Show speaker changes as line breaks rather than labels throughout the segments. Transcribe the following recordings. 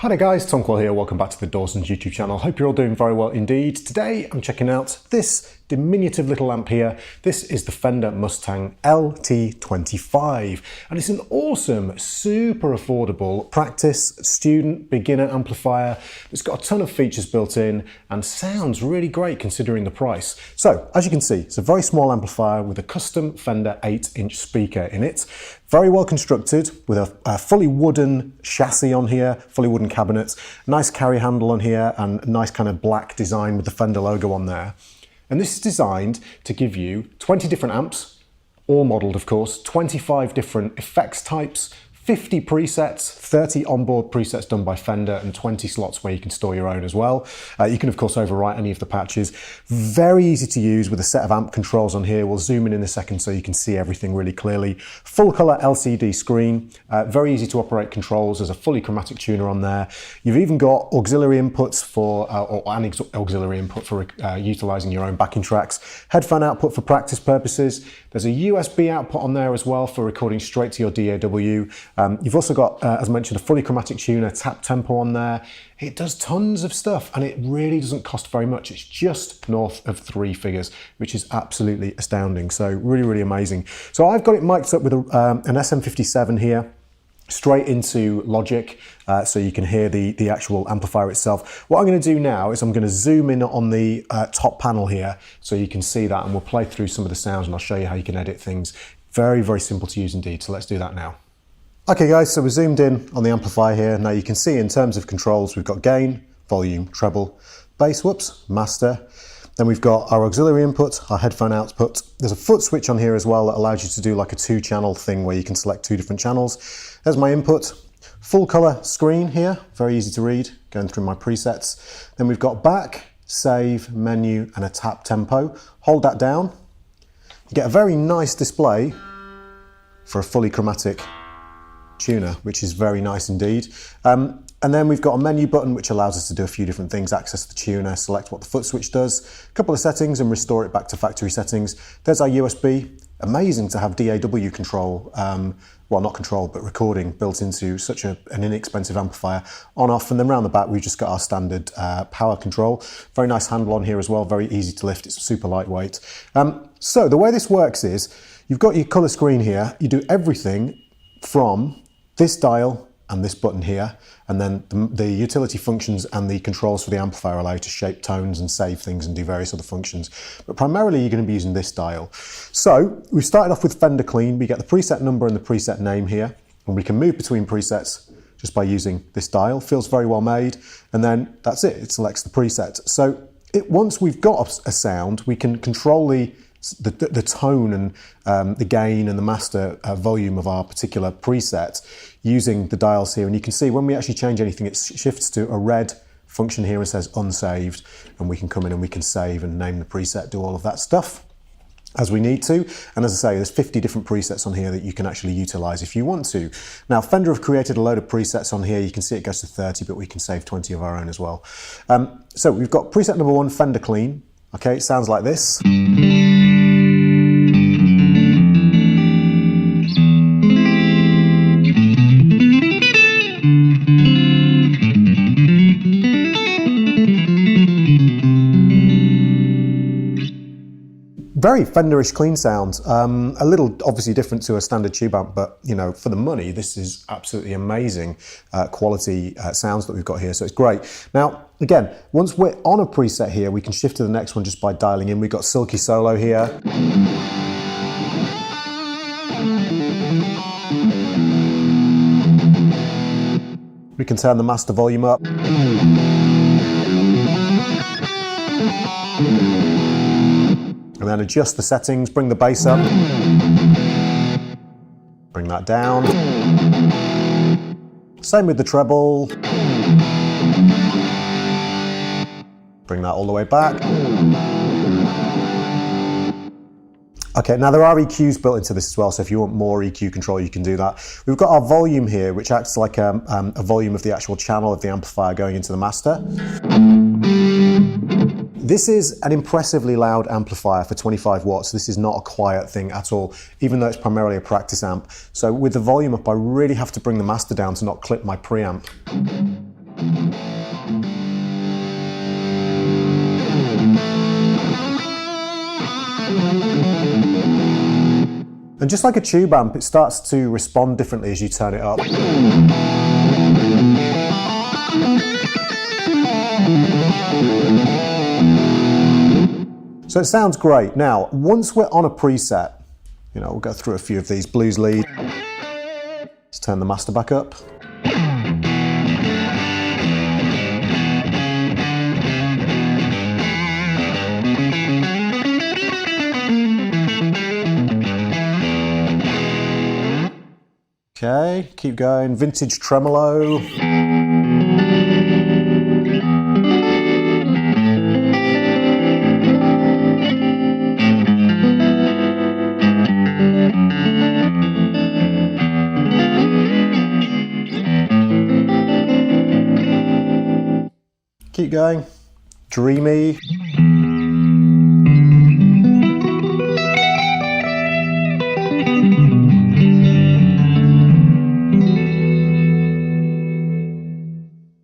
Hi there guys, Tom Quell here, welcome back to the Dawson's YouTube channel. Hope you're all doing very well indeed. Today I'm checking out this diminutive little amp here. This is the Fender Mustang lt25 and it's an awesome, super affordable practice, student, beginner amplifier. It's got a ton of features built in and sounds really great considering the price. So as you can see, it's a very small amplifier with a custom Fender 8-inch speaker in it. Very well constructed with a fully wooden chassis on here, fully wooden cabinets, nice carry handle on here and a nice kind of black design with the Fender logo on there. And this is designed to give you 20 different amps, all modelled of course, 25 different effects types, 50 presets, 30 onboard presets done by Fender and 20 slots where you can store your own as well. You can of course overwrite any of the patches. Very easy to use with a set of amp controls on here. We'll zoom in a second so you can see everything really clearly. Full colour LCD screen, very easy to operate controls. There's a fully chromatic tuner on there. You've even got auxiliary inputs for, or an auxiliary input for utilising your own backing tracks. Headphone output for practice purposes. There's a USB output on there as well for recording straight to your DAW. You've also got, as mentioned, a fully chromatic tuner, tap tempo on there. It does tons of stuff and it really doesn't cost very much. It's just north of 3 figures, which is absolutely astounding. So really, really amazing. So I've got it mic'd up with an SM57 here, straight into Logic, so you can hear the actual amplifier itself. What I'm going to do now is I'm going to zoom in on the top panel here so you can see that, and we'll play through some of the sounds and I'll show you how you can edit things. Very, very simple to use indeed. So let's do that now. Okay guys, so we're zoomed in on the amplifier here. Now you can see in terms of controls, we've got gain, volume, treble, bass, whoops, master. Then we've got our auxiliary input, our headphone output. There's a foot switch on here as well that allows you to do like a 2-channel thing where you can select 2 different channels. There's my input. Full color screen here, very easy to read, going through my presets. Then we've got back, save, menu, and a tap tempo. Hold that down. You get a very nice display for a fully chromatic tuner, which is very nice indeed. And then we've got a menu button which allows us to do a few different things, access the tuner, select what the foot switch does, a couple of settings and restore it back to factory settings. There's our USB. Amazing to have DAW control, well not control but recording built into such an inexpensive amplifier, on off. And then round the back we've just got our standard power control. Very nice handle on here as well, very easy to lift, it's super lightweight. So the way this works is, you've got your colour screen here, you do everything from this dial and this button here, and then the utility functions and the controls for the amplifier allow you to shape tones and save things and do various other functions. But primarily you're going to be using this dial. So we've started off with Fender Clean. We get the preset number and the preset name here, and we can move between presets just by using this dial. Feels very well made, and then that's it. It selects the preset. So once we've got a sound, we can control the tone and the gain and the master volume of our particular preset using the dials here. And you can see when we actually change anything, it shifts to a red function here and says unsaved, and we can come in and we can save and name the preset, do all of that stuff as we need to. And as I say, there's 50 different presets on here that you can actually utilize if you want to. Now Fender have created a load of presets on here. You can see it goes to 30, but we can save 20 of our own as well. So we've got preset number 1, Fender Clean. Okay, it sounds like this. Very Fenderish clean sound, a little obviously different to a standard tube amp, but you know, for the money, this is absolutely amazing quality sounds that we've got here, so it's great. Now, again, once we're on a preset here, we can shift to the next one just by dialing in. We've got Silky Solo here. We can turn the master volume up. And then adjust the settings, bring the bass up, bring that down. Same with the treble. Bring that all the way back. Okay, now there are EQs built into this as well, so if you want more EQ control, you can do that. We've got our volume here, which acts like a volume of the actual channel of the amplifier going into the master. This is an impressively loud amplifier for 25 watts. This is not a quiet thing at all, even though it's primarily a practice amp. So with the volume up, I really have to bring the master down to not clip my preamp. And just like a tube amp, it starts to respond differently as you turn it up. So it sounds great. Now, once we're on a preset, we'll go through a few of these. Blues lead. Let's turn the master back up. Okay, keep going. Vintage tremolo. Keep going. Dreamy.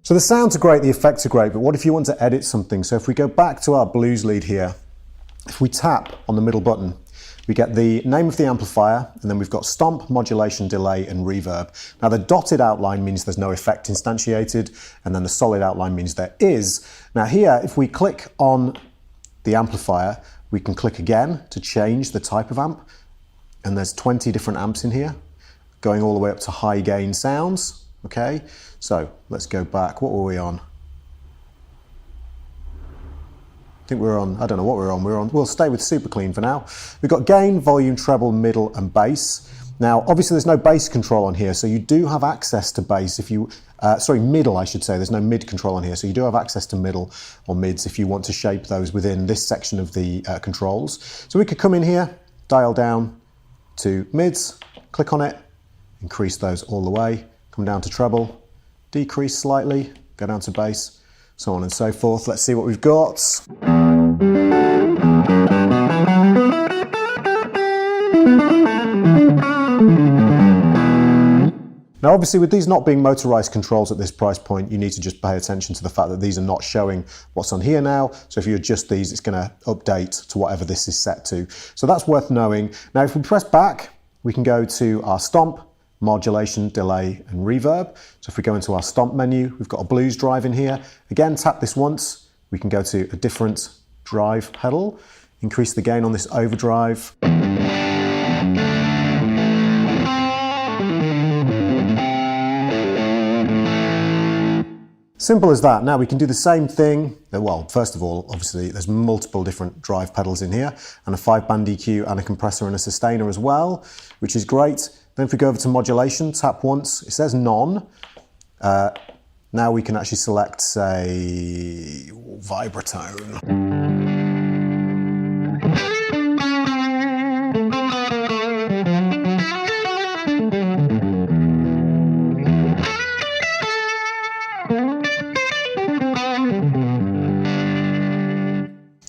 So the sounds are great, the effects are great, but what if you want to edit something? So if we go back to our blues lead here, if we tap on the middle button, we get the name of the amplifier, and then we've got stomp, modulation, delay, and reverb. Now the dotted outline means there's no effect instantiated, and then the solid outline means there is. Now here, if we click on the amplifier, we can click again to change the type of amp, and there's 20 different amps in here, going all the way up to high gain sounds. Okay, so let's go back. What were we on? I think we were on, I don't know what we're on. We'll stay with super clean for now. We've got gain, volume, treble, middle, and bass. Now, obviously there's no bass control on here, so you do have access to bass if you, middle I should say. There's no mid control on here, so you do have access to middle or mids if you want to shape those within this section of the controls. So we could come in here, dial down to mids, click on it, increase those all the way. Come down to treble, decrease slightly, go down to bass, so on and so forth. Let's see what we've got. Now obviously with these not being motorized controls at this price point, you need to just pay attention to the fact that these are not showing what's on here now. So if you adjust these, it's going to update to whatever this is set to. So that's worth knowing. Now if we press back, we can go to our stomp, modulation, delay, and reverb. So if we go into our stomp menu, we've got a blues drive in here. Again, tap this once, we can go to a different drive pedal, increase the gain on this overdrive. Simple as that. Now we can do the same thing. Well, first of all, obviously there's multiple different drive pedals in here, and a 5-band EQ and a compressor and a sustainer as well, which is great. Then if we go over to modulation, tap once, it says none. Now we can actually select, say, vibratone.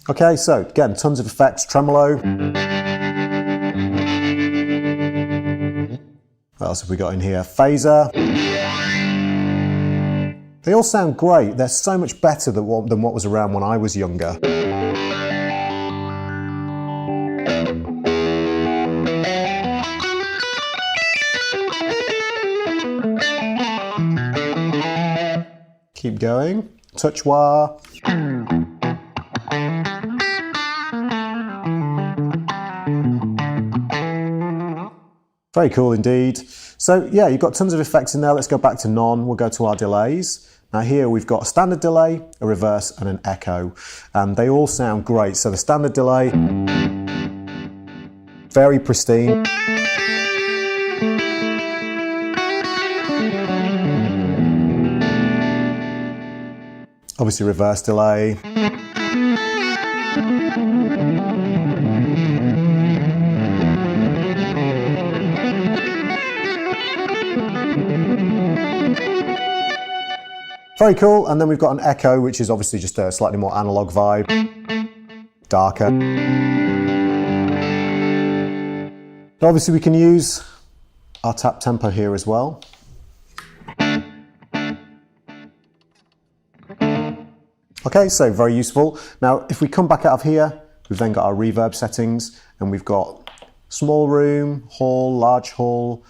Okay, so again, tons of effects, tremolo. What else have we got in here? Phaser. They all sound great. They're so much better than what was around when I was younger. Keep going. Touch wah. Very cool indeed. So yeah, you've got tons of effects in there. Let's go back to none. We'll go to our delays. Now here we've got a standard delay, a reverse, and an echo. And they all sound great. So the standard delay, very pristine. Obviously reverse delay. Very cool. And then we've got an echo, which is obviously just a slightly more analog vibe. Darker. Obviously we can use our tap tempo here as well. Okay, so very useful. Now, if we come back out of here, we've then got our reverb settings, and we've got small room, hall, large hall,